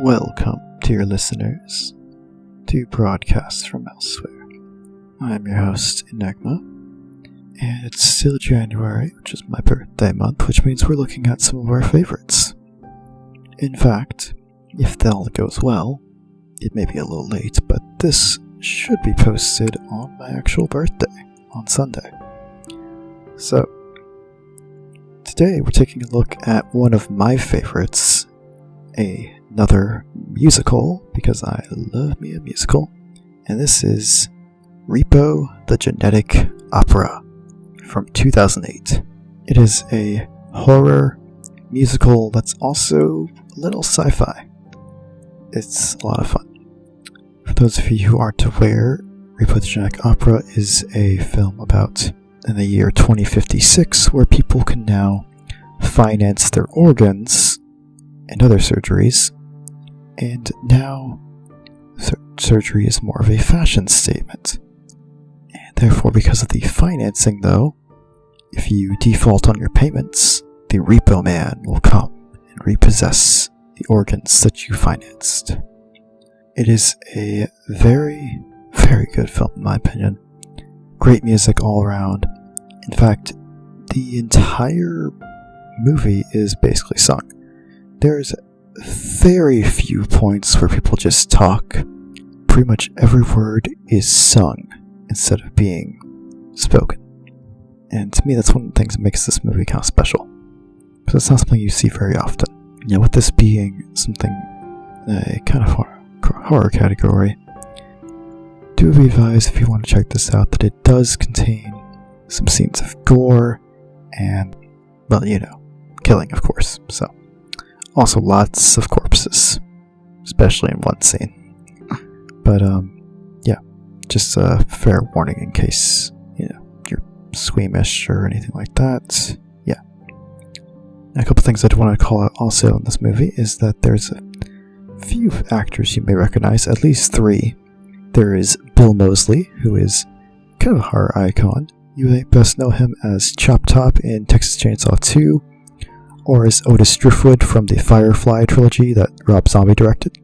Welcome, dear listeners, to Broadcasts from Elsewhere. I'm your host, Enigma, and it's still January, which is my birthday month, which means we're looking at some of our favorites. In fact, if all goes well, it may be a little late, but this should be posted on my actual birthday, on Sunday. So, today we're taking a look at one of my favorites, another musical, because I love me a musical, and this is Repo the Genetic Opera from 2008. It is a horror musical that's also a little sci-fi. It's a lot of fun. For those of you who aren't aware, Repo the Genetic Opera is a film about in the year 2056 where people can now finance their organs and other surgeries, and now surgery is more of a fashion statement. And therefore, because of the financing though, if you default on your payments, the Repo Man will come and repossess the organs that you financed. It is a very, very good film in my opinion. Great music all around. In fact, the entire movie is basically sung. There's very few points where people just talk. Pretty much every word is sung instead of being spoken. And to me, that's one of the things that makes this movie kind of special. Because it's not something you see very often. You know, with this being something, a kind of horror category, do be advised if you want to check this out that it does contain some scenes of gore and, well, you know, killing, of course. So, also lots of corpses, especially in one scene. But, yeah, just a fair warning in case, you know, you're squeamish or anything like that. Yeah. And a couple things I do want to call out also in this movie is that there's a few actors you may recognize, at least three. There is Bill Moseley, who is kind of a horror icon. You may best know him as Chop Top in Texas Chainsaw 2, or as Otis Driftwood from the Firefly trilogy that Rob Zombie directed.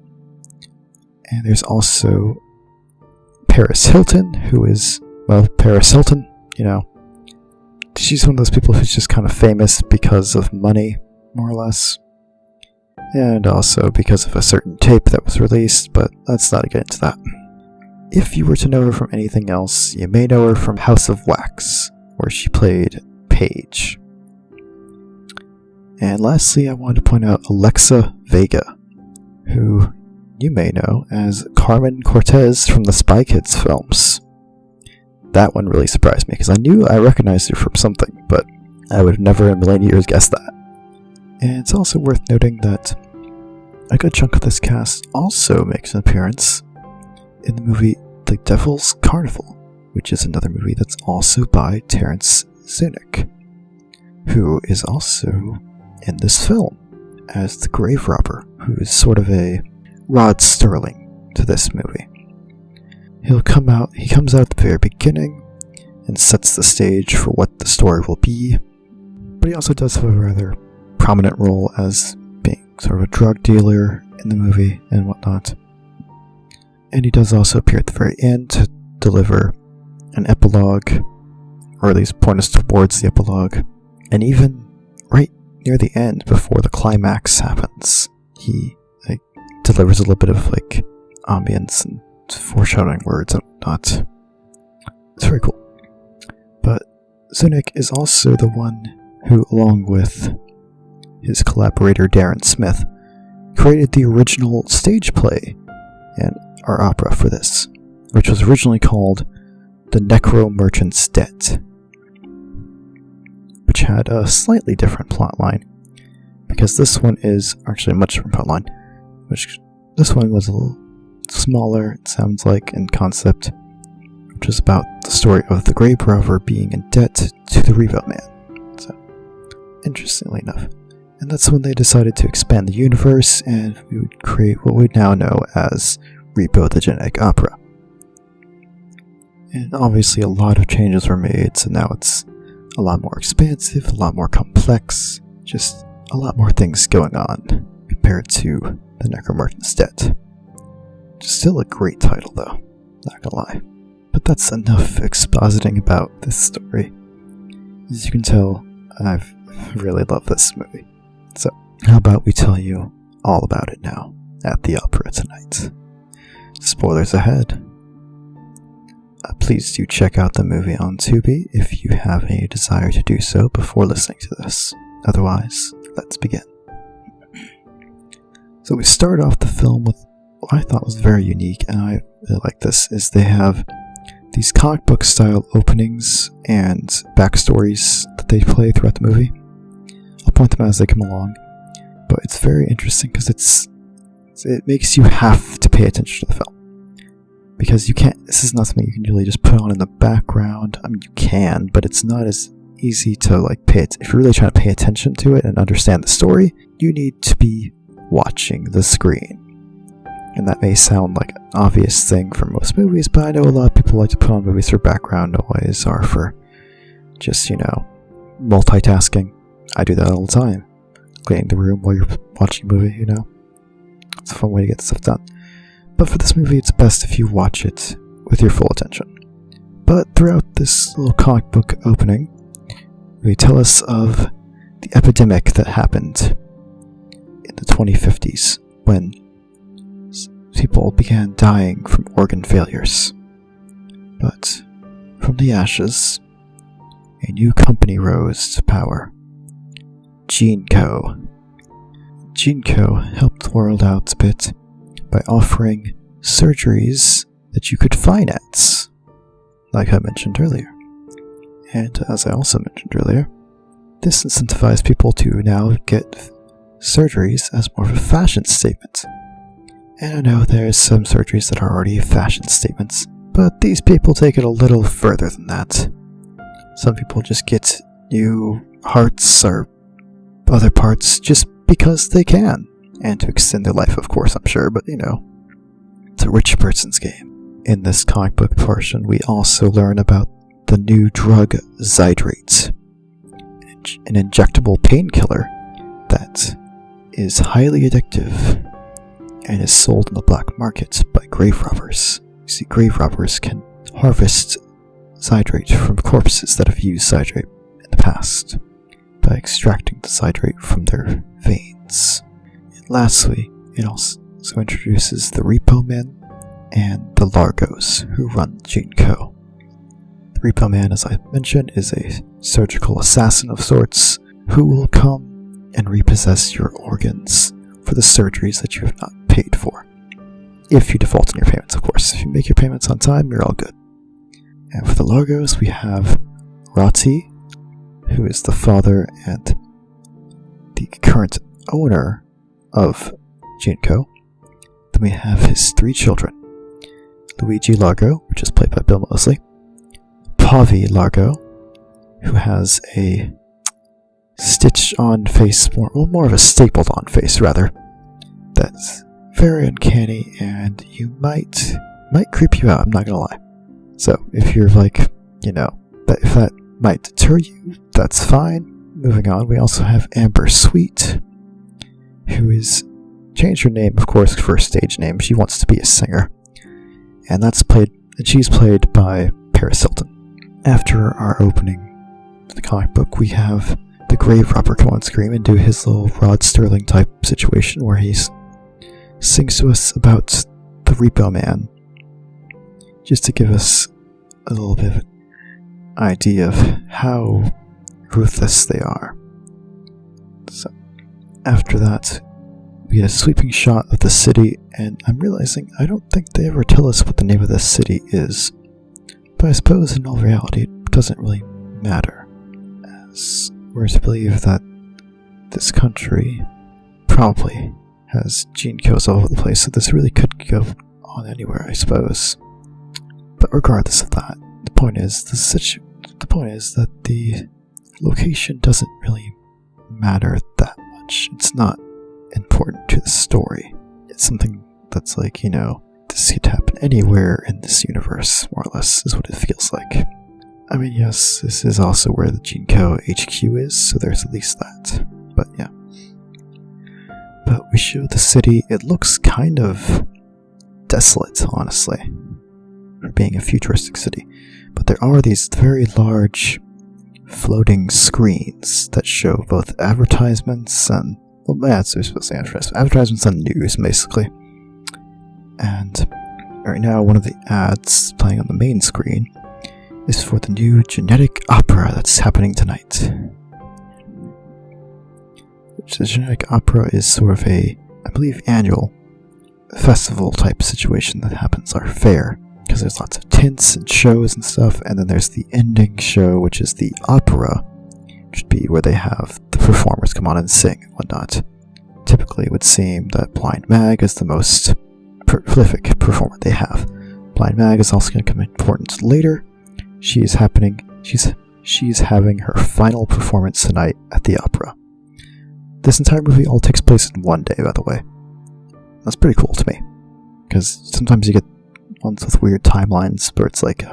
And there's also Paris Hilton, who is, well, Paris Hilton, you know. She's one of those people who's just kind of famous because of money, more or less. And also because of a certain tape that was released, but let's not get into that. If you were to know her from anything else, you may know her from House of Wax, where she played Paige. And lastly, I wanted to point out Alexa Vega, who you may know as Carmen Cortez from the Spy Kids films. That one really surprised me, because I knew I recognized her from something, but I would have never in a million years guessed that. And it's also worth noting that a good chunk of this cast also makes an appearance in the movie The Devil's Carnival, which is another movie that's also by Terrence Zunick, who is also in this film as the grave robber, who is sort of a Rod Sterling to this movie. He comes out at the very beginning and sets the stage for what the story will be, but he also does have a rather prominent role as being sort of a drug dealer in the movie and whatnot. And he does also appear at the very end to deliver an epilogue, or at least point us towards the epilogue. And even right near the end, before the climax happens, he delivers a little bit of ambience and foreshadowing words and whatnot. It's very cool. But Zunick is also the one who, along with his collaborator Darren Smith, created the original stage play and our opera for this, which was originally called The Necro Merchant's Debt, which had a slightly different plotline, because this one is actually a much different plotline, which this one was a little smaller, it sounds like, in concept, which is about the story of the grave robber being in debt to the Repo Man. So, interestingly enough. And that's when they decided to expand the universe, and we would create what we now know as Repo the Genetic Opera. And obviously a lot of changes were made, so now it's a lot more expansive, a lot more complex, just a lot more things going on compared to The Necromerchant's Debt. Still a great title though, not gonna lie. But that's enough expositing about this story. As you can tell, I've really loved this movie. So, how about we tell you all about it now at the opera tonight? Spoilers ahead. Please do check out the movie on Tubi if you have any desire to do so before listening to this. Otherwise, let's begin. So we start off the film with what I thought was very unique, and I really like this, is they have these comic book style openings and backstories that they play throughout the movie. I'll point them out as they come along, but it's very interesting because it makes you have to pay attention to the film. Because this is not something you can really just put on in the background. I mean, you can, but it's not as easy to pay it. If you're really trying to pay attention to it and understand the story, you need to be watching the screen. And that may sound like an obvious thing for most movies, but I know a lot of people like to put on movies for background noise or for just, multitasking. I do that all the time. Cleaning the room while you're watching a movie, It's a fun way to get stuff done. But for this movie, it's best if you watch it with your full attention. But throughout this little comic book opening, they tell us of the epidemic that happened in the 2050s when people began dying from organ failures. But from the ashes, a new company rose to power. GeneCo. GeneCo helped the world out a bit by offering surgeries that you could finance, like I mentioned earlier. And as I also mentioned earlier, this incentivized people to now get surgeries as more of a fashion statement. And I know there's some surgeries that are already fashion statements, but these people take it a little further than that. Some people just get new hearts or other parts just because they can. And to extend their life, of course, I'm sure, but it's a rich person's game. In this comic book portion, we also learn about the new drug Zydrate, an injectable painkiller that is highly addictive and is sold in the black market by grave robbers. You see, grave robbers can harvest Zydrate from corpses that have used Zydrate in the past by extracting the Zydrate from their veins. And lastly, it also introduces the Repo Man and the Largos, who run GeneCo. The Repo Man, as I mentioned, is a surgical assassin of sorts who will come and repossess your organs for the surgeries that you have not paid for. If you default on your payments, of course. If you make your payments on time, you're all good. And for the Largos, we have Rati, who is the father and the current owner of GeneCo. Then we have his 3 children. Luigi Largo, which is played by Bill Moseley. Pavi Largo, who has a stitched-on face, more of a stapled-on face, rather. That's very uncanny, and might creep you out, I'm not gonna lie. So, if you're if that might deter you, that's fine. Moving on, we also have Amber Sweet, who is changed her name, of course, for a stage name. She wants to be a singer. And she's played by Paris Hilton. After our opening for the comic book, we have the grave robber come on screen and do his little Rod Sterling type situation where he sings to us about the Repo Man, just to give us a little bit of an idea of how ruthless they are. So, after that, we get a sweeping shot of the city, and I'm realizing I don't think they ever tell us what the name of this city is. But I suppose in all reality it doesn't really matter, as we're to believe that this country probably has GeneCos all over the place, so this really could go on anywhere, I suppose. But regardless of that, the point is that the location doesn't really matter that much. It's not important to the story. It's something that's this could happen anywhere in this universe, more or less, is what it feels like. I mean, yes, this is also where the GeneCo HQ is, so there's at least that. But yeah. But we show the city. It looks kind of desolate, honestly, for being a futuristic city. But there are these very large floating screens that show both advertisements and, well, that's supposed to say advertisements and news, basically. And right now, one of the ads playing on the main screen is for the new genetic opera that's happening tonight. The genetic opera is sort of a, I believe, annual festival type situation that happens, or fair, because there's lots of tints and shows and stuff, and then there's the ending show, which is the opera, which would be where they have the performers come on and sing and whatnot. Typically, it would seem that Blind Mag is the most prolific performer they have. Blind Mag is also going to come important later. She's having her final performance tonight at the opera. This entire movie all takes place in one day, by the way. That's pretty cool to me, because sometimes you get ones with weird timelines where it's like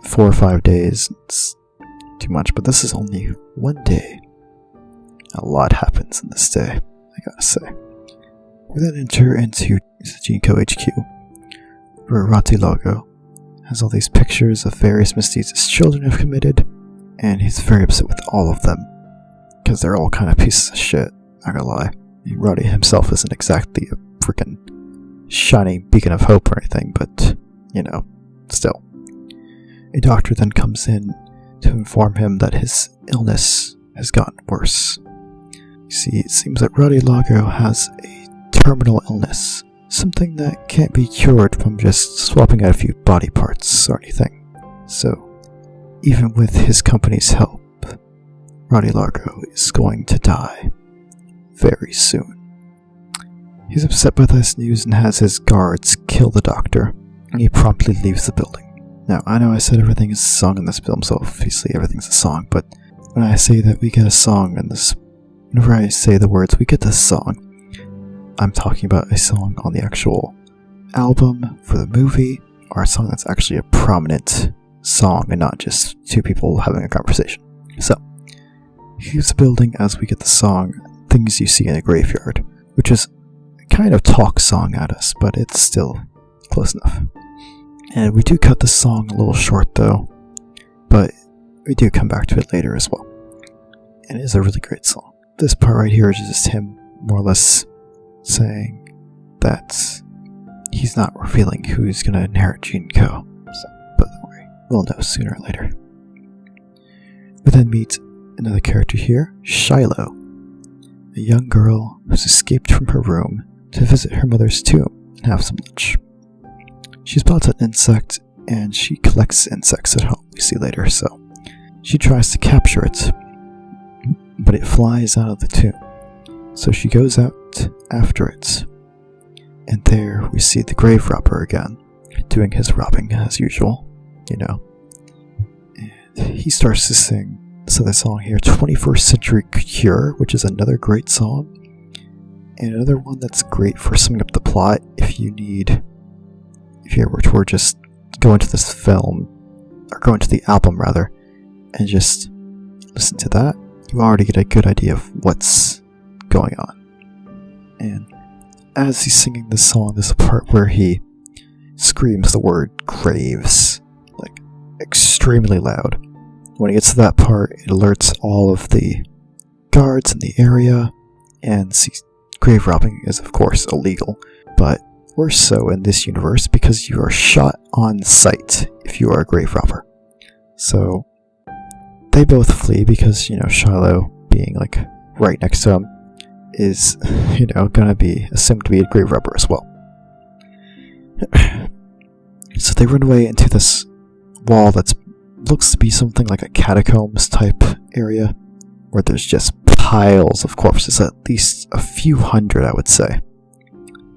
4 or 5 days. It's too much, but this is only one day. A lot happens in this day, I gotta say. We then enter into Jinko HQ, where Ratilago has all these pictures of various misdeeds his children have committed, and he's very upset with all of them, because they're all kind of pieces of shit. Not gonna lie. Roddy himself isn't exactly a freaking shining beacon of hope or anything, but, still. A doctor then comes in to inform him that his illness has gotten worse. You see, it seems that Roddy Lago has a terminal illness, something that can't be cured from just swapping out a few body parts or anything. So, even with his company's help, Roddy Largo is going to die very soon. He's upset by this news and has his guards kill the doctor, and he promptly leaves the building. Now, I know I said everything is a song in this film, so obviously everything's a song, but when I say that we get a song in this, whenever I say the words, we get this song, I'm talking about a song on the actual album for the movie, or a song that's actually a prominent song and not just two people having a conversation. So, he leaves the building as we get the song Things You See in a Graveyard, which is a kind of talk song at us, but it's still close enough. And we do cut the song a little short though, but we do come back to it later as well. And it is a really great song. This part right here is just him more or less saying that he's not revealing who's going to inherit Jinko. But don't worry, we'll know sooner or later. We then meet another character here, Shiloh, a young girl who's escaped from her room to visit her mother's tomb and have some lunch. She spots an insect, and she collects insects at home, we see later, so she tries to capture it, but it flies out of the tomb. So she goes out after it, and there we see the grave robber again, doing his robbing as usual, And he starts to sing the song here, 21st Century Cure, which is another great song, and another one that's great for summing up the plot if you were to just go into this film, or go into the album rather, and just listen to that, you already get a good idea of what's going on. And as he's singing this song, there's a part where he screams the word graves, like, extremely loud. When he gets to that part, it alerts all of the guards in the area, and grave robbing is of course illegal, but worse so in this universe because you are shot on sight if you are a grave robber. So they both flee because, Shiloh being like right next to him is, gonna be assumed to be a grave robber as well. So they run away into this wall that looks to be something like a catacombs type area, where there's just piles of corpses, at least a few hundred, I would say.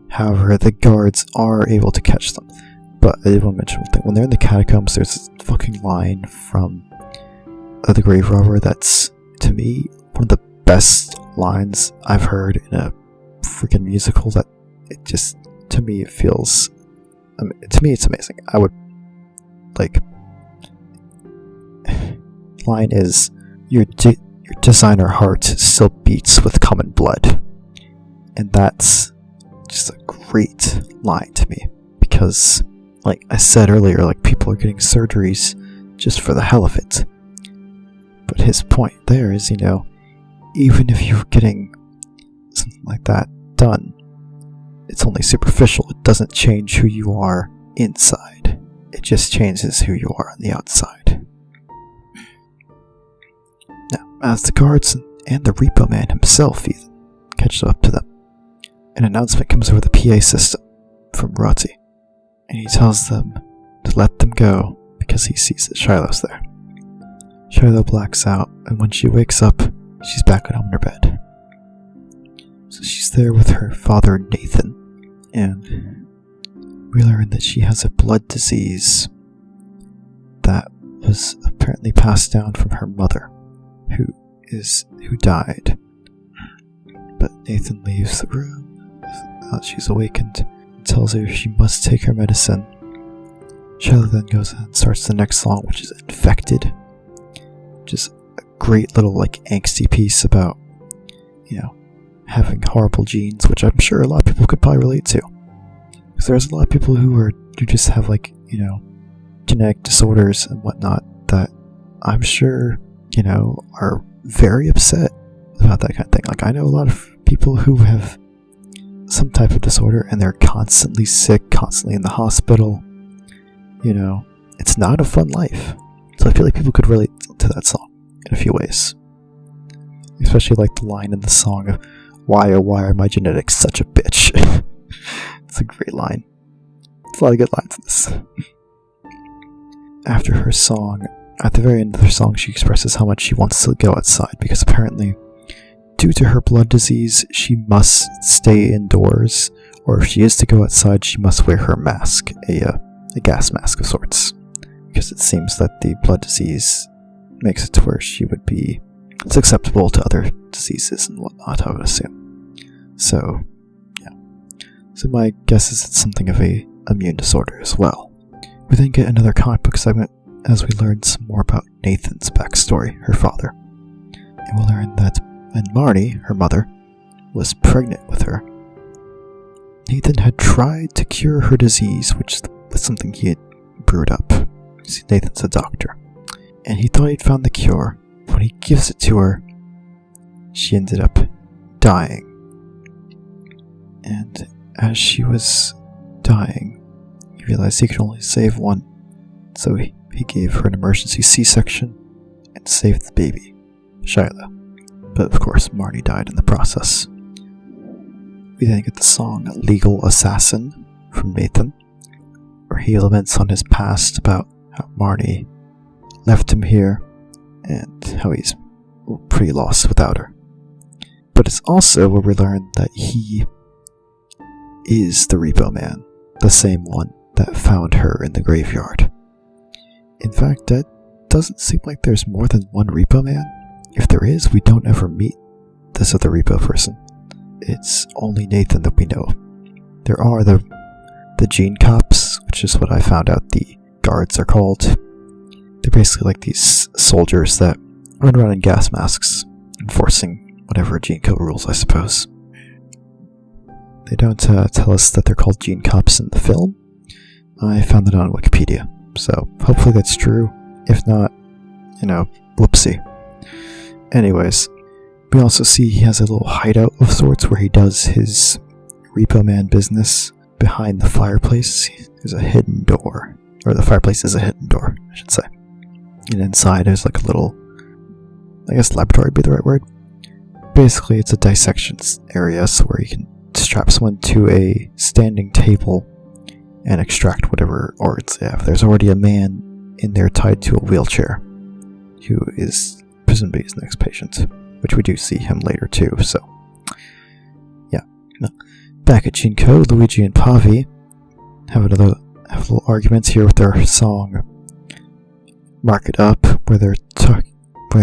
However, the guards are able to catch them. But I did want to mention one thing. When they're in the catacombs, there's this fucking line from The Grave Robber that's, to me, one of the best lines I've heard in a freaking musical. That it just, to me, it feels, to me, it's amazing. I would, line is, your designer heart still beats with common blood. And that's just a great line to me, because, like I said earlier, like, people are getting surgeries just for the hell of it. But his point there is, even if you're getting something like that done, it's only superficial. It doesn't change who you are inside. It just changes who you are on the outside. Now, as the guards and the Repo Man himself even catches up to them, an announcement comes over the PA system from Rati, and he tells them to let them go because he sees that Shiloh's there. Shiloh blacks out, and when she wakes up, she's back at home in her bed. So she's there with her father, Nathan, and we learn that she has a blood disease that was apparently passed down from her mother, who died. But Nathan leaves the room now that she's awakened and tells her she must take her medicine. Shiloh then goes and starts the next song, which is Infected. Just a great little, angsty piece about, having horrible genes, which I'm sure a lot of people could probably relate to. Because there's a lot of people who just have, genetic disorders and whatnot that I'm sure, are very upset about that kind of thing. I know a lot of people who have some type of disorder and they're constantly sick, constantly in the hospital. It's not a fun life. So I feel like people could relate to that song in a few ways. Especially the line in the song of, why oh why are my genetics such a bitch? It's a great line. There's a lot of good lines in this. After her song, at the very end of her song, she expresses how much she wants to go outside, because apparently, due to her blood disease, she must stay indoors, or if she is to go outside, she must wear her mask, a gas mask of sorts, because it seems that the blood disease makes it to where it's acceptable to other diseases and whatnot, I would assume. So, yeah. So my guess is it's something of a immune disorder as well. We then get another comic book segment as we learn some more about Nathan's backstory, her father. And we'll learn that when Marnie, her mother, was pregnant with her, Nathan had tried to cure her disease, which was something he had brewed up. See, Nathan's a doctor. And he thought he'd found the cure. When he gives it to her, she ended up dying. And as she was dying, he realized he could only save one. So he gave her an emergency C-section and saved the baby, Shiloh. But of course, Marnie died in the process. We then get the song Legal Assassin from Nathan, where he laments on his past about how Marnie left him here and how he's pretty lost without her. But it's also where we learn that he is the Repo Man, the same one that found her in the graveyard. In fact, that doesn't seem like there's more than one Repo Man. If there is, we don't ever meet this other Repo person. It's only Nathan that we know. There are the Gene Cops, which is what I found out the guards are called. They're basically like these soldiers that run around in gas masks, enforcing whatever Gene Code rules, I suppose. They don't tell us that they're called Gene Cops in the film. I found it on Wikipedia, so hopefully that's true. If not, whoopsie. Anyways, we also see he has a little hideout of sorts where he does his Repo Man business behind the fireplace. There's a hidden door, or the fireplace is a hidden door, I should say. And inside there's a little, I guess laboratory would be the right word. Basically, it's a dissection area, so where you can strap someone to a standing table and extract whatever organs they have. There's already a man in there tied to a wheelchair, who is presumably his next patient, which we do see him later too, so yeah. No. Back at Jinko, Luigi and Pavi have little arguments here with their song Mark It Up, where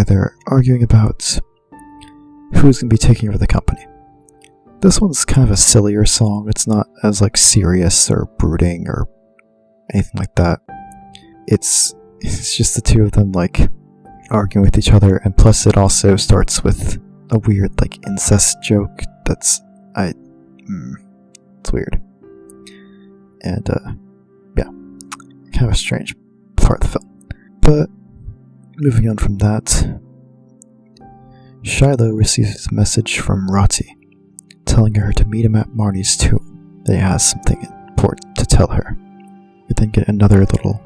they're arguing about who's going to be taking over the company. This one's kind of a sillier song. It's not as serious or brooding or anything like that. It's just the two of them arguing with each other, and plus it also starts with a weird incest joke that's it's weird. And, yeah, kind of a strange part of the film. But, moving on from that, Shiloh receives a message from Roti, telling her to meet him at Marnie's tomb, that he has something important to tell her. We then get another little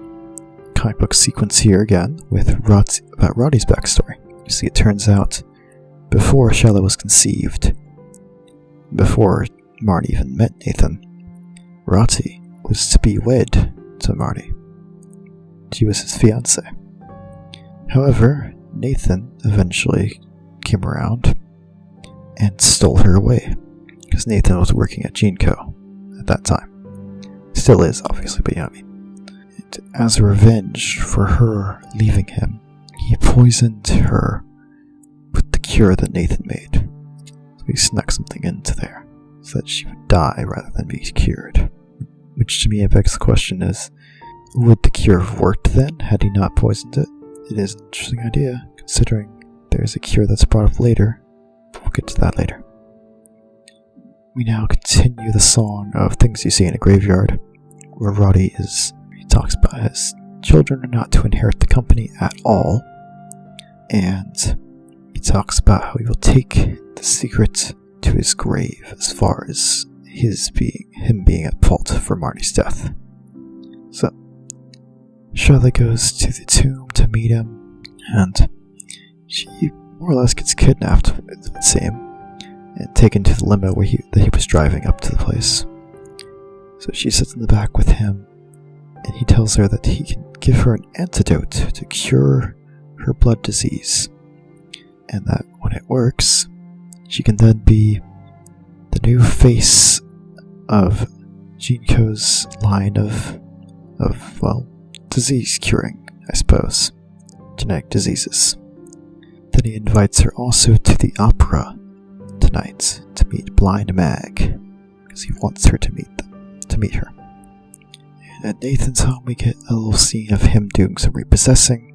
comic book sequence here again, with about Roti's backstory. You see, it turns out, before Shiloh was conceived, before Marnie even met Nathan, Roti was to be wed to Marnie. She was his fiancée. However, Nathan eventually came around and stole her away, because Nathan was working at GeneCo at that time. Still is, obviously, but you know what I mean. And as a revenge for her leaving him, he poisoned her with the cure that Nathan made. So he snuck something into there so that she would die rather than be cured. Which to me begs the question is, would the cure have worked then had he not poisoned it? It is an interesting idea, considering there's a cure that's brought up later. We'll get to that later. We now continue the song of Things You See in a Graveyard, where Roddy he talks about his children are not to inherit the company at all, and he talks about how he will take the secret to his grave as far as him being at fault for Marnie's death. So, Charlotte goes to the tomb to meet him, and she more or less gets kidnapped, it would seem, and taken to the limo that he was driving up to the place. So she sits in the back with him, and he tells her that he can give her an antidote to cure her blood disease, and that when it works, she can then be the new face of GeneCo's line of disease curing, I suppose. Genetic diseases. Then he invites her also to the opera tonight to meet Blind Mag, because he wants her to meet her. And at Nathan's home we get a little scene of him doing some repossessing,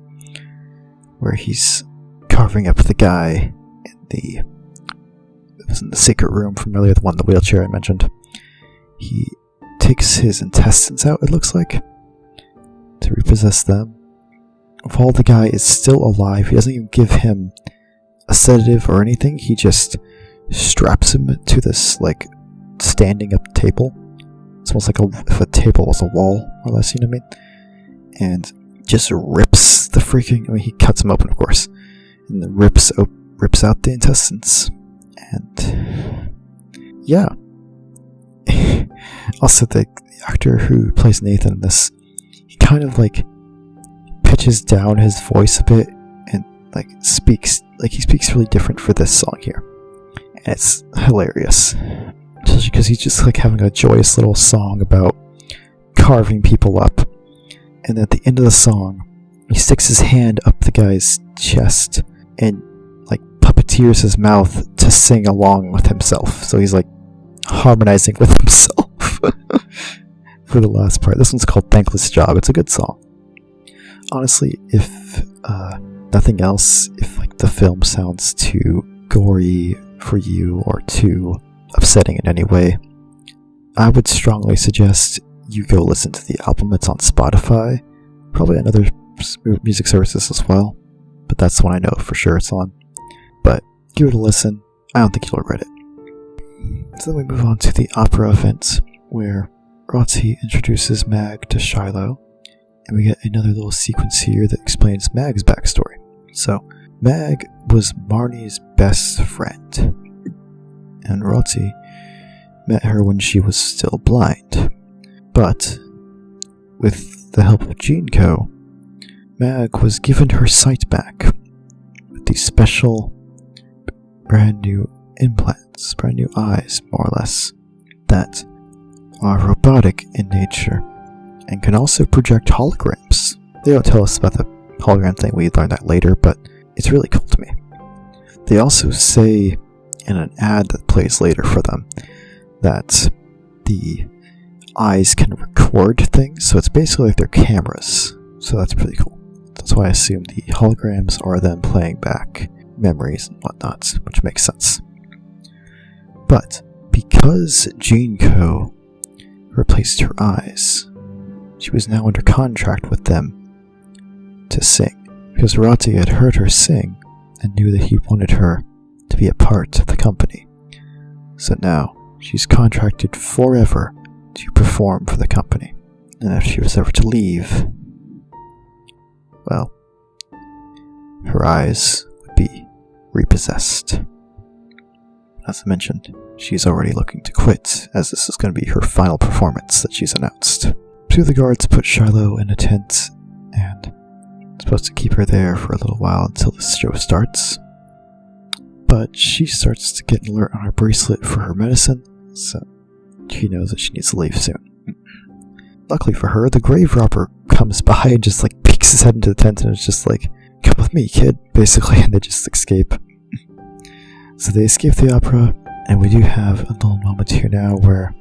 where he's carving up the guy it was in the secret room from earlier, the one in the wheelchair I mentioned. He takes his intestines out, it looks like, to repossess them. While the guy is still alive, he doesn't even give him a sedative or anything, he just straps him to this, standing up table. It's almost like if a table was a wall, more or less, you know what I mean? And just rips the he cuts him open, of course, and then rips out the intestines. And yeah. Also, the actor who plays Nathan in this, he kind of pitches down his voice a bit and speaks really different for this song here. And it's hilarious. Especially because he's just having a joyous little song about carving people up. And at the end of the song, he sticks his hand up the guy's chest and puppeteers his mouth to sing along with himself. So he's harmonizing with himself for the last part. This one's called Thankless Job. It's a good song. Honestly, if nothing else, if the film sounds too gory for you or too upsetting in any way, I would strongly suggest you go listen to the album. It's on Spotify, probably on other music services as well, but that's the one I know for sure it's on. But give it a listen. I don't think you'll regret it. So then we move on to the opera event, where Roti introduces Mag to Shiloh, and we get another little sequence here that explains Mag's backstory. So, Mag was Marnie's best friend, and Roti met her when she was still blind. But, with the help of GeneCo, Mag was given her sight back with these special brand new implants, brand new eyes, more or less, that are robotic in nature and can also project holograms. They don't tell us about the hologram thing, we learn that later, but it's really cool to me. They also say in an ad that plays later for them that the eyes can record things, so it's basically like they're cameras, so that's pretty cool. That's why I assume the holograms are them playing back memories and whatnot, which makes sense. But because Jinko replaced her eyes, she was now under contract with them to sing, because Rati had heard her sing and knew that he wanted her to be a part of the company. So now she's contracted forever to perform for the company. And if she was ever to leave, well, her eyes would be repossessed. As I mentioned, she's already looking to quit, as this is going to be her final performance that she's announced. Two of the guards put Shiloh in a tent, and supposed to keep her there for a little while until the show starts. But she starts to get an alert on her bracelet for her medicine, so she knows that she needs to leave soon. Luckily for her, the grave robber comes by and just peeks his head into the tent and is just like, "Come with me, kid," basically, and they just escape. So they escape the opera, and we do have a little moment here now where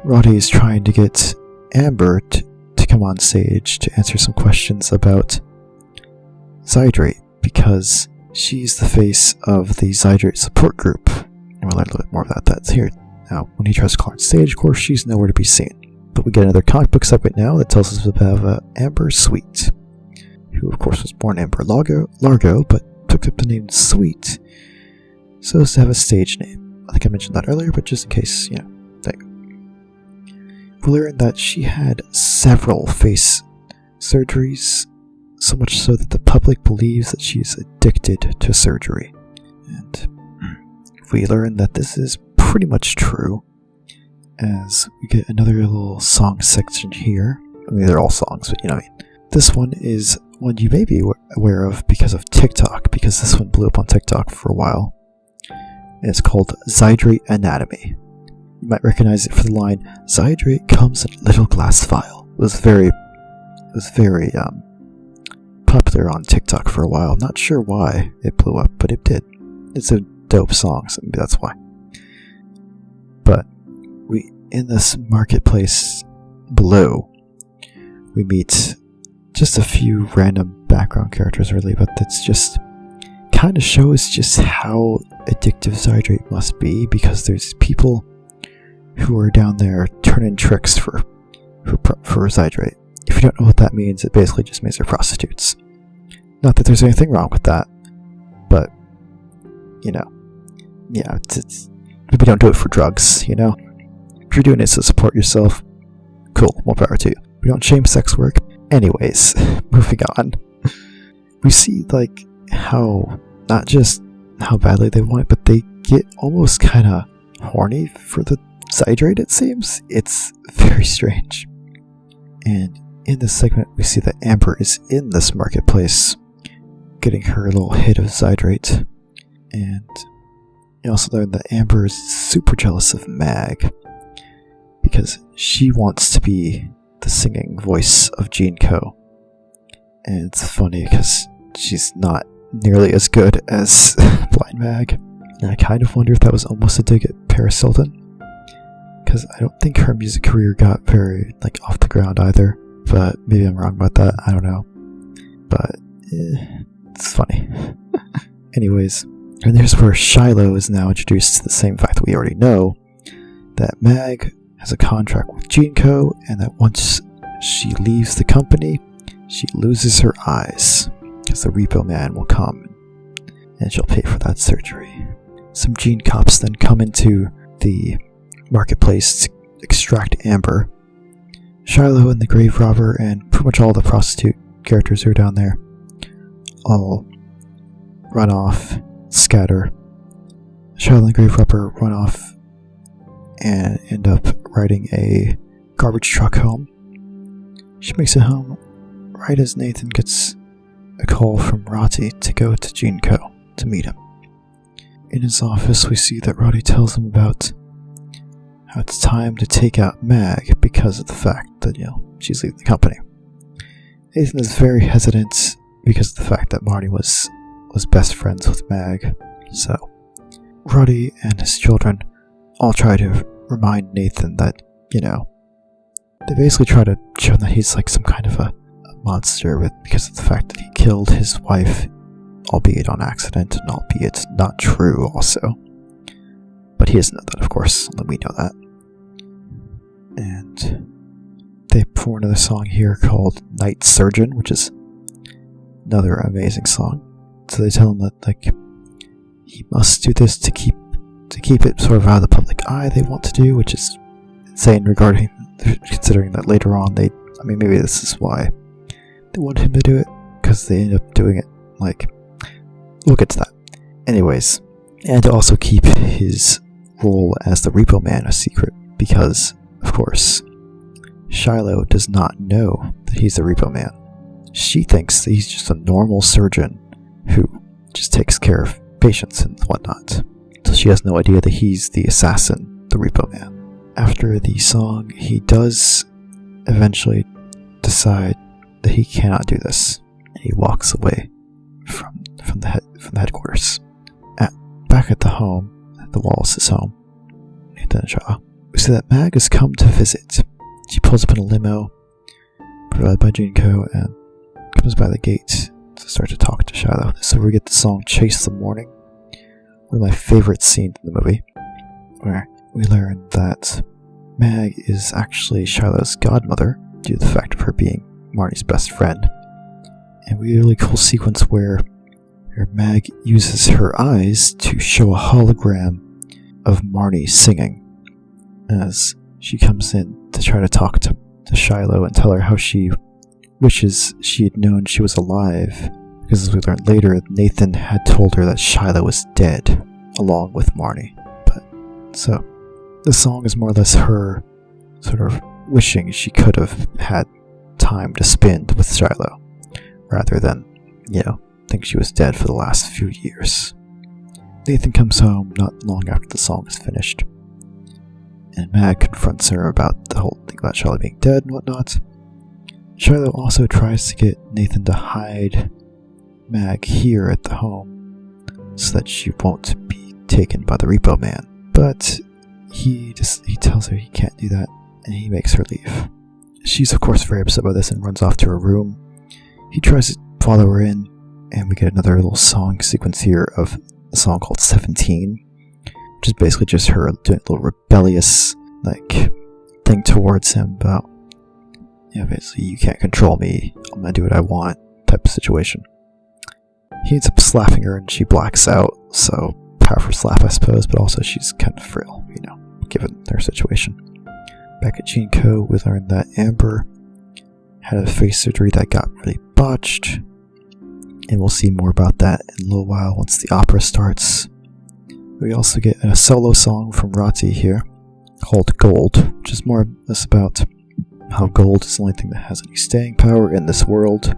Roddy is trying to get Amber to come on stage to answer some questions about Zydrate, because she's the face of the Zydrate support group, and we'll learn a little bit more about that here. Now, when he tries to call her on stage, of course, she's nowhere to be seen. But we get another comic book segment now that tells us about Amber Sweet, who of course was born Amber Largo, but took up the name Sweet so as to have a stage name. I think I mentioned that earlier, but just in case, there you go. We learned that she had several face surgeries, so much so that the public believes that she's addicted to surgery. And we learn that this is pretty much true, as we get another little song section here. I mean, they're all songs, but this one is one you may be aware of because of TikTok, because this one blew up on TikTok for a while. And it's called Zydrate Anatomy. You might recognize it for the line, "Zydrate comes in a little glass vial." It was very popular on TikTok for a while. I'm not sure why it blew up, but it did. It's a dope song, so maybe that's why. But in this marketplace below, we meet just a few random background characters, really, but it's just kind of shows just how addictive Zydrate must be, because there's people who are down there turning tricks for Zydrate. If you don't know what that means, it basically just means they're prostitutes. Not that there's anything wrong with that, but it's maybe don't do it for drugs. If you're doing it to support yourself, cool, more power to you. We don't shame sex work. Anyways, moving on. We see how not just how badly they want it, but they get almost kind of horny for the Zydrate, it seems. It's very strange. And in this segment, we see that Amber is in this marketplace, getting her little hit of Zydrate. And you also learn that Amber is super jealous of Mag, because she wants to be the singing voice of Jinko. And it's funny because she's not nearly as good as Blind Mag. And I kind of wonder if that was almost a dig at Paris Hilton, because I don't think her music career got very off the ground either. But maybe I'm wrong about that, I don't know. But it's funny. Anyways, and there's where Shiloh is now introduced to the same fact that we already know, that Mag has a contract with Jinko, and that once she leaves the company, she loses her eyes, because the Repo Man will come and she'll pay for that surgery. Some Gene cops then come into the marketplace to extract Amber. Shiloh and the grave robber and pretty much all the prostitute characters who are down there all run off, scatter. Shiloh and the grave robber run off and end up riding a garbage truck home. She makes it home right as Nathan gets a call from Rati to go to Jinko to meet him. In his office, we see that Rati tells him about how it's time to take out Mag because of the fact that, she's leaving the company. Nathan is very hesitant because of the fact that Marty was best friends with Mag. So, Rati and his children all try to remind Nathan that, they basically try to show him that he's some kind of a monster because of the fact that he killed his wife, albeit on accident and albeit not true also. But he doesn't know that, of course, only we know that. And they perform another song here called Night Surgeon, which is another amazing song. So they tell him that, like, he must do this to keep it sort of out of the public eye they want to do, which is insane considering that later on maybe this is why they wanted him to do it, because they end up doing it, like, we'll get to that. Anyways, and to also keep his role as the Repo Man a secret, because, of course, Shiloh does not know that he's the Repo Man. She thinks that he's just a normal surgeon who just takes care of patients and whatnot. So she has no idea that he's the assassin, the Repo Man. After the song, he does eventually decide that he cannot do this, and he walks away from the headquarters. Back at the home, at the Wallace's home, Nathan and Shaw, we see that Mag has come to visit. She pulls up in a limo, provided by Junko, and comes by the gate to start to talk to Shiloh. So we get the song Chase the Morning, one of my favorite scenes in the movie, where we learn that Mag is actually Shiloh's godmother, due to the fact of her being Marnie's best friend. And we get a really cool sequence where Mag uses her eyes to show a hologram of Marnie singing as she comes in to try to talk to Shiloh and tell her how she wishes she had known she was alive, because as we learned later, Nathan had told her that Shiloh was dead, along with Marnie. So, the song is more or less her sort of wishing she could have had time to spend with Shiloh, rather than, think she was dead for the last few years. Nathan comes home not long after the song is finished, and Mag confronts her about the whole thing about Shiloh being dead and whatnot. Shiloh also tries to get Nathan to hide Mag here at the home so that she won't be taken by the Repo Man, but he tells her he can't do that, and he makes her leave. She's of course very upset by this and runs off to her room. He tries to follow her in, and we get another little song sequence here of a song called 17, which is basically just her doing a little rebellious, thing towards him about, basically, you can't control me, I'm gonna do what I want, type of situation. He ends up slapping her and she blacks out, so powerful slap, I suppose, but also she's kind of frail, given their situation. Back at Jinko, we learned that Amber had a face surgery that got really botched, and we'll see more about that in a little while once the opera starts. We also get a solo song from Rati here, called Gold, which is more or less about how gold is the only thing that has any staying power in this world,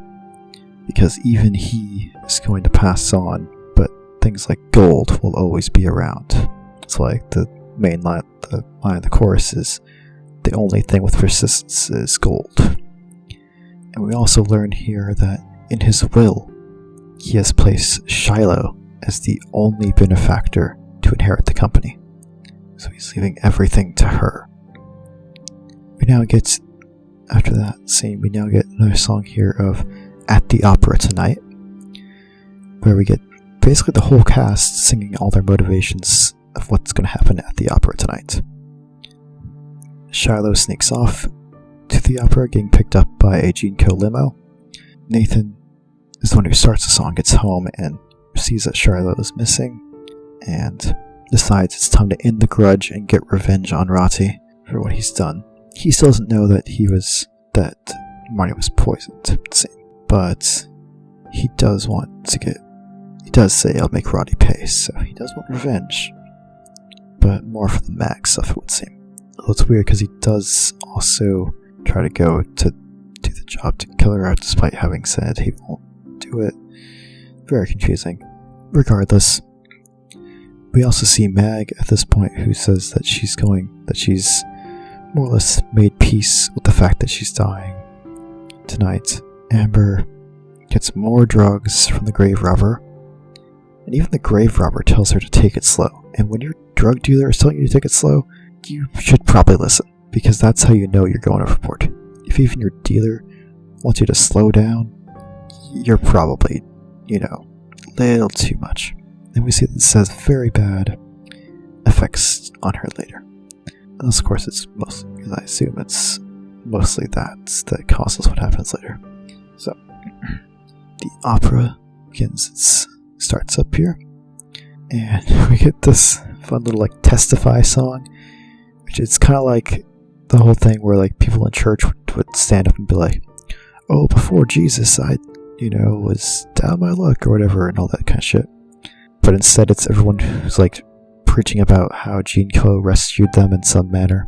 because even he is going to pass on, but things like gold will always be around. It's like the main line, of the chorus is, the only thing with persistence is gold. And we also learn here that in his will, he has placed Shiloh as the only benefactor to inherit the company. So he's leaving everything to her. After that scene, we now get another song here of At the Opera Tonight, where we get basically the whole cast singing all their motivations of what's going to happen at the opera tonight. Shiloh sneaks off to the opera, getting picked up by a Jinko limo. Nathan is the one who starts the song, gets home, and sees that Shiloh is missing, and decides it's time to end the grudge and get revenge on Rati for what he's done. He still doesn't know that Marnie was poisoned, but he does say, I'll make Roddy pay, so he does want revenge, but more for the Mag stuff, it would seem. Although it's weird because he does also try to go to do the job to kill her out despite having said he won't do it. Very confusing. Regardless, we also see Mag at this point, who says that she's more or less made peace with the fact that she's dying tonight. Amber gets more drugs from the grave robber, and even the grave robber tells her to take it slow. And when your drug dealer is telling you to take it slow, you should probably listen, because that's how you know you're going overboard. If even your dealer wants you to slow down, you're probably, a little too much. And we see that this has very bad effects on her later. And of course, I assume it's mostly that causes what happens later. So, the opera starts up here, and we get this fun little Testify song, which is kind of like the whole thing where people in church would stand up and be like, oh, before Jesus I was down my luck or whatever and all that kind of shit. But instead it's everyone who's preaching about how Jinko rescued them in some manner.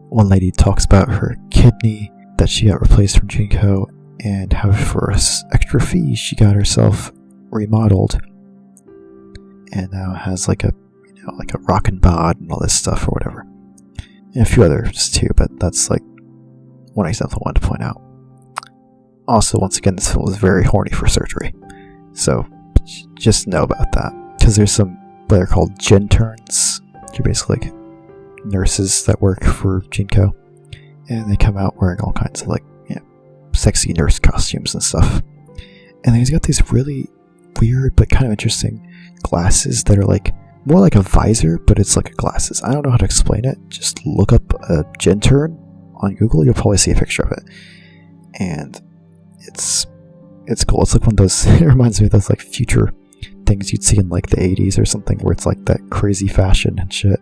One lady talks about her kidney that she got replaced from Jinko, and how for an extra fee she got herself remodeled and now has a rockin' bod and all this stuff or whatever. And a few others too, but that's one example I wanted to point out. Also, once again, this film was very horny for surgery, so just know about that, because there's some what are called interns. You're basically nurses that work for Jinko, and they come out wearing all kinds of sexy nurse costumes and stuff. And he's got these really weird but kind of interesting glasses that are more like a visor, but it's glasses. I don't know how to explain it. Just look up a intern on Google. You'll probably see a picture of it, and it's cool. It's one of those. It reminds me of those future things you'd see in the 80s or something, where it's that crazy fashion and shit.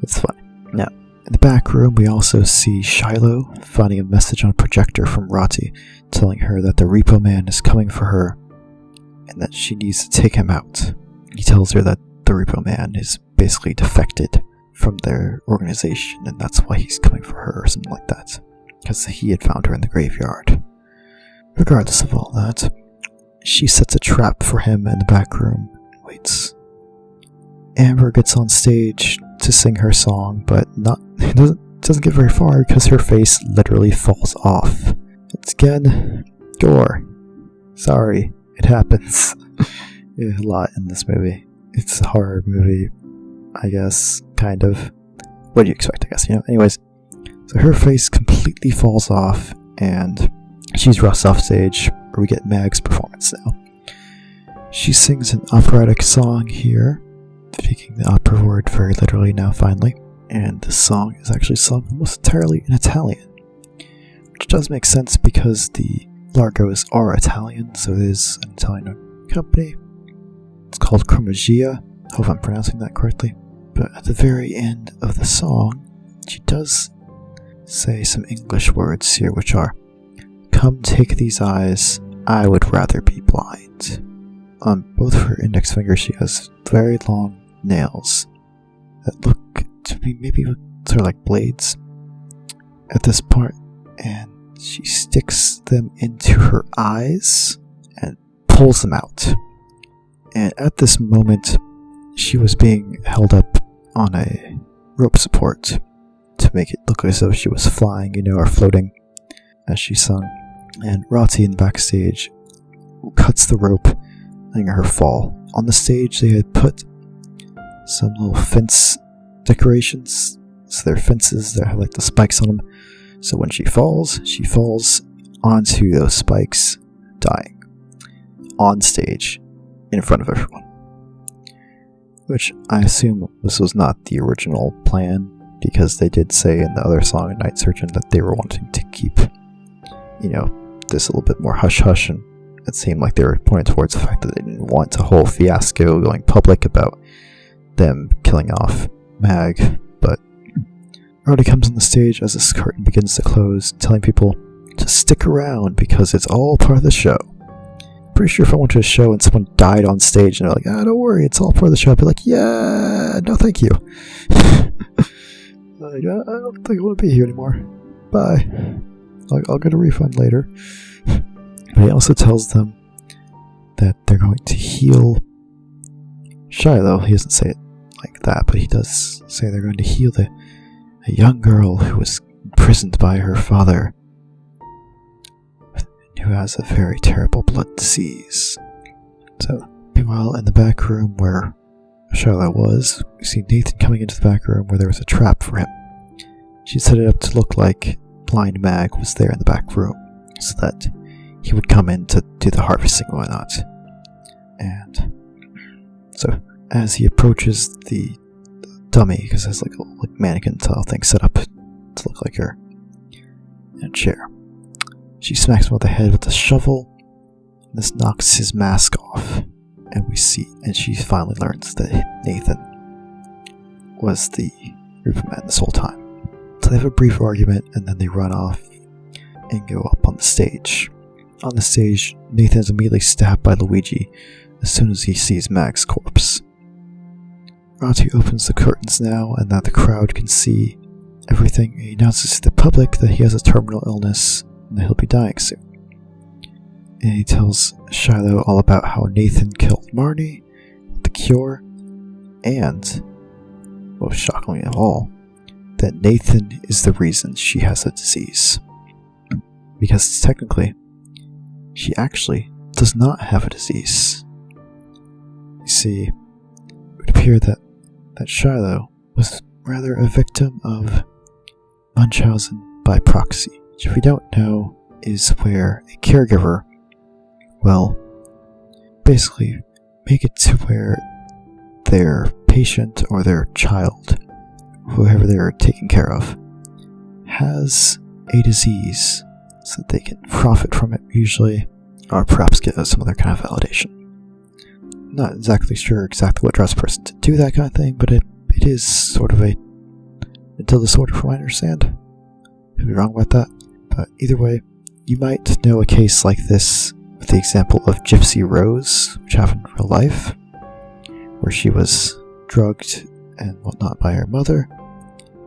It's fun. Now, in the back room, we also see Shiloh finding a message on a projector from Rati, telling her that the Repo Man is coming for her and that she needs to take him out. He tells her that the Repo Man is basically defected from their organization, and that's why he's coming for her or something like that, because he had found her in the graveyard. Regardless of all that, she sets a trap for him in the back room and waits. Amber gets on stage to sing her song, but doesn't get very far because her face literally falls off. It's again gore. Sorry, it happens a lot in this movie. It's a horror movie, I guess, kind of. What do you expect, I guess, Anyways, so her face completely falls off, and she's rushed off stage, where we get Mag's performance now. She sings an operatic song here, taking the opera word very literally now, finally. And the song is actually sung almost entirely in Italian, which does make sense because the Largos are Italian, so it is an Italian company. It's called Chromagia. Hope I'm pronouncing that correctly. But at the very end of the song, she does say some English words here, which are, "Come take these eyes, I would rather be blind." On both of her index fingers, she has very long nails that look to be maybe sort of like blades at this part, and she sticks them into her eyes and pulls them out. And at this moment, she was being held up on a rope support to make it look as though she was flying, or floating as she sung. And Rati in backstage cuts the rope, letting her fall. On the stage, they had put some little fence decorations. So they're fences that have the spikes on them. So when she falls onto those spikes, dying. On stage, in front of everyone. Which I assume this was not the original plan, because they did say in the other song, Night Surgeon, that they were wanting to keep, this a little bit more hush-hush, and it seemed like they were pointing towards the fact that they didn't want a whole fiasco going public about them killing off Mag. But Rowdy comes on the stage as this curtain begins to close, telling people to stick around because it's all part of the show. Pretty sure if I went to a show and someone died on stage and they're like, don't worry, it's all part of the show, I'd be like, yeah, no thank you. I don't think I want to be here anymore. Bye. I'll get a refund later. But he also tells them that they're going to heal Shiloh. He doesn't say it like that, but he does say they're going to heal a young girl who was imprisoned by her father, who has a very terrible blood disease. So, meanwhile, in the back room where Shiloh was, we see Nathan coming into the back room where there was a trap for him. She set it up to look like Blind Mag was there in the back room, so that he would come in to do the harvesting and whatnot. And so as he approaches the dummy, because there's like a mannequin style thing set up to look like her in a chair. She smacks him on the head with a shovel. This knocks his mask off, and she finally learns that Nathan was the Repo Man this whole time. So they have a brief argument, and then they run off and go up on the stage. On the stage, Nathan is immediately stabbed by Luigi as soon as he sees Mag's corpse. Rati opens the curtains now, and that the crowd can see everything. He announces to the public that he has a terminal illness and that he'll be dying soon. And he tells Shiloh all about how Nathan killed Marnie, the cure, and, most shockingly of all, that Nathan is the reason she has a disease. Because technically, she actually does not have a disease. You see, it would appear that Shiloh was rather a victim of Munchausen by proxy, which, if you don't know, is where a caregiver will basically make it to where their patient or their child, whoever they're taking care of, has a disease so that they can profit from it usually, or perhaps get some other kind of validation. Not exactly sure what drives a person to do that kind of thing, but it is sort of a mental disorder from what I understand. Could be wrong about that. But either way, you might know a case like this with the example of Gypsy Rose, which happened in real life, where she was drugged and whatnot by her mother,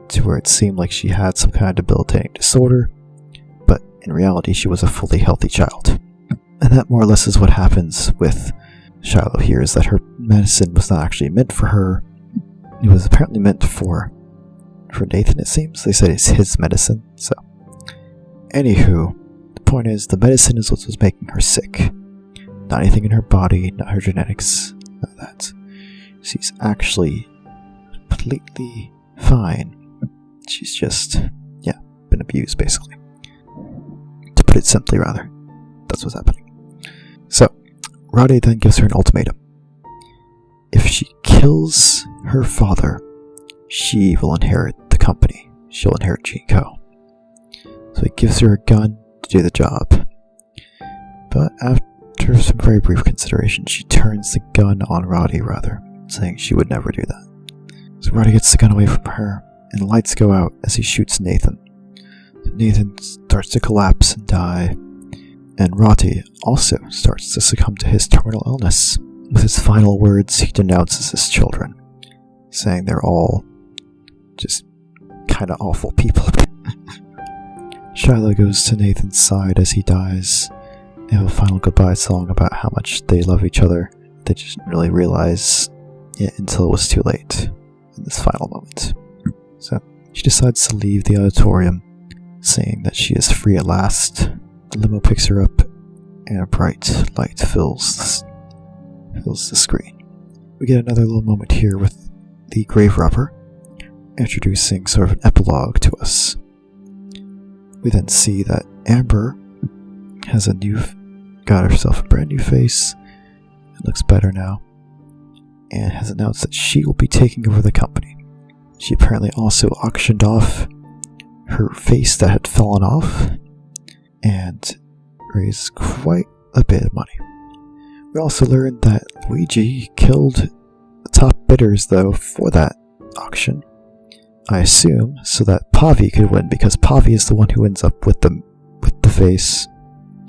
to where it seemed like she had some kind of debilitating disorder, but in reality she was a fully healthy child. And that more or less is what happens with Shiloh here, is that her medicine was not actually meant for her. It was apparently meant for Nathan, it seems. They said it's his medicine, so. Anywho, the point is, the medicine is what was making her sick. Not anything in her body, not her genetics, none of that. She's actually completely fine. She's just, been abused, basically. To put it simply, rather. That's what's happening. So, Roddy then gives her an ultimatum. If she kills her father, she will inherit the company. She'll inherit Jinko. So he gives her a gun to do the job. But after some very brief consideration, she turns the gun on Roddy, saying she would never do that. So Roddy gets the gun away from her, and the lights go out as he shoots Nathan. Nathan starts to collapse and die, and Roddy also starts to succumb to his terminal illness. With his final words, he denounces his children, saying they're all just kind of awful people. Shiloh goes to Nathan's side as he dies. They have a final goodbye song about how much they love each other. They just didn't really realize it until it was too late in this final moment. So she decides to leave the auditorium, saying that she is free at last. The limo picks her up, and a bright light fills the screen. We get another little moment here with the grave robber, introducing sort of an epilogue to us. We then see that Amber has got herself a brand new face, and looks better now, and has announced that she will be taking over the company. She apparently also auctioned off her face that had fallen off, and raised quite a bit of money. We also learned that Luigi killed the top bidders, though, for that auction. I assume so that Pavi could win, because Pavi is the one who ends up with the face.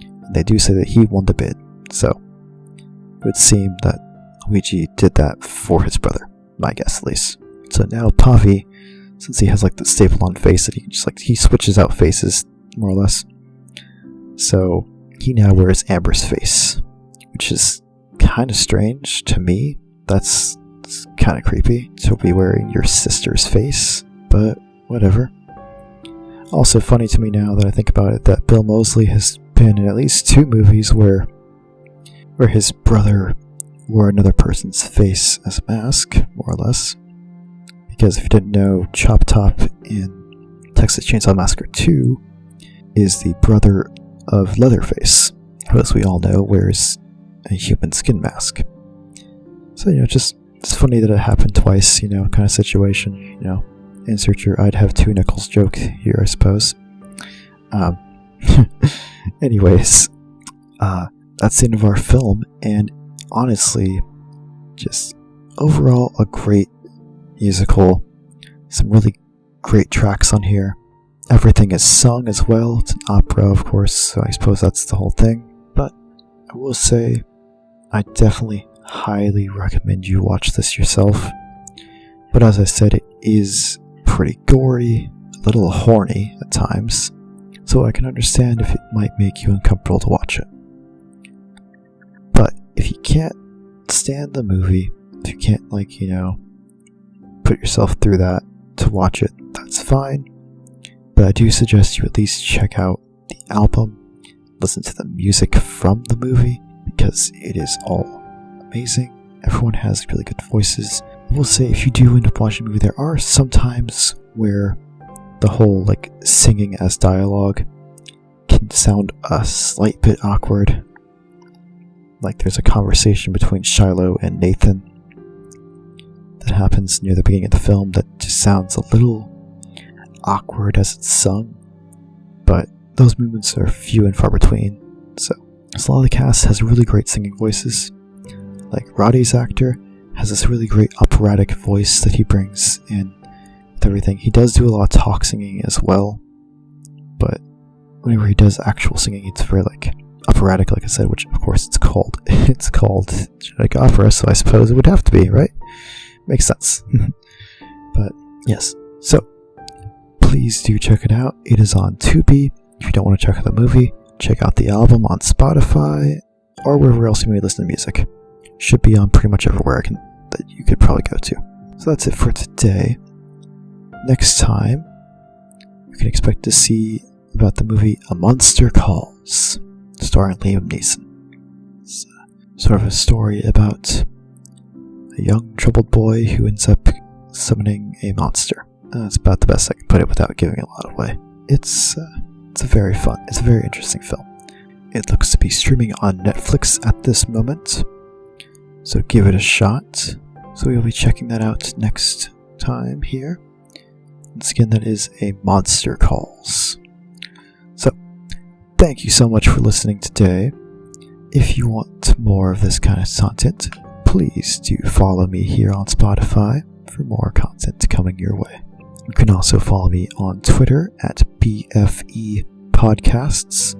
And they do say that he won the bid, so it would seem that Luigi did that for his brother, my guess at least. So now Pavi, since he has the staple-on face that he can just he switches out faces more or less. So he now wears Amber's face, which is kind of strange to me. That's kind of creepy to be wearing your sister's face, but whatever. Also funny to me now that I think about it that Bill Moseley has been in at least 2 movies where his brother wore another person's face as a mask, more or less. Because if you didn't know, Chop Top in Texas Chainsaw Massacre 2 is the brother of Leatherface, who, as we all know, wears a human skin mask. So, just It's funny that it happened twice, kind of situation, Insert your I'd have 2 nickels joke here, I suppose. Anyways, that's the end of our film, and honestly, just overall a great musical. Some really great tracks on here. Everything is sung as well. It's an opera, of course, so I suppose that's the whole thing. But I will say, I definitely highly recommend you watch this yourself. But as I said, it is pretty gory, a little horny at times, so I can understand if it might make you uncomfortable to watch it. But if you can't stand the movie, if you can't, put yourself through that to watch it, that's fine. But I do suggest you at least check out the album, listen to the music from the movie, because it is all amazing. Everyone has really good voices. I will say, if you do end up watching the movie, there are some times where the whole singing as dialogue can sound a slight bit awkward. There's a conversation between Shiloh and Nathan that happens near the beginning of the film that just sounds a little awkward as it's sung, but those moments are few and far between. So a lot of the cast has really great singing voices. Roddy's actor has this really great operatic voice that he brings in with everything. He does do a lot of talk singing as well, but whenever he does actual singing, it's very operatic, like I said, which of course it's called genetic opera, so I suppose it would have to be, right? Makes sense. But yes, so please do check it out. It is on Tubi. If you don't want to check out the movie, check out the album on Spotify or wherever else you may listen to music. Should be on pretty much everywhere that you could probably go to. So that's it for today. Next time, you can expect to see about the movie A Monster Calls, starring Liam Neeson. It's sort of a story about a young troubled boy who ends up summoning a monster. That's about the best I can put it without giving a lot away. It's a very interesting film. It looks to be streaming on Netflix at this moment, so give it a shot. So we'll be checking that out next time here. Once again, that is A Monster Calls. So, thank you so much for listening today. If you want more of this kind of content, please do follow me here on Spotify for more content coming your way. You can also follow me on Twitter at BFE Podcasts,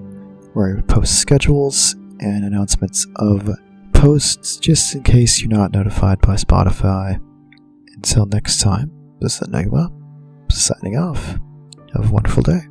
where I post schedules and announcements of posts just in case you're not notified by Spotify. Until next time, this is Enigma, signing off. Have a wonderful day.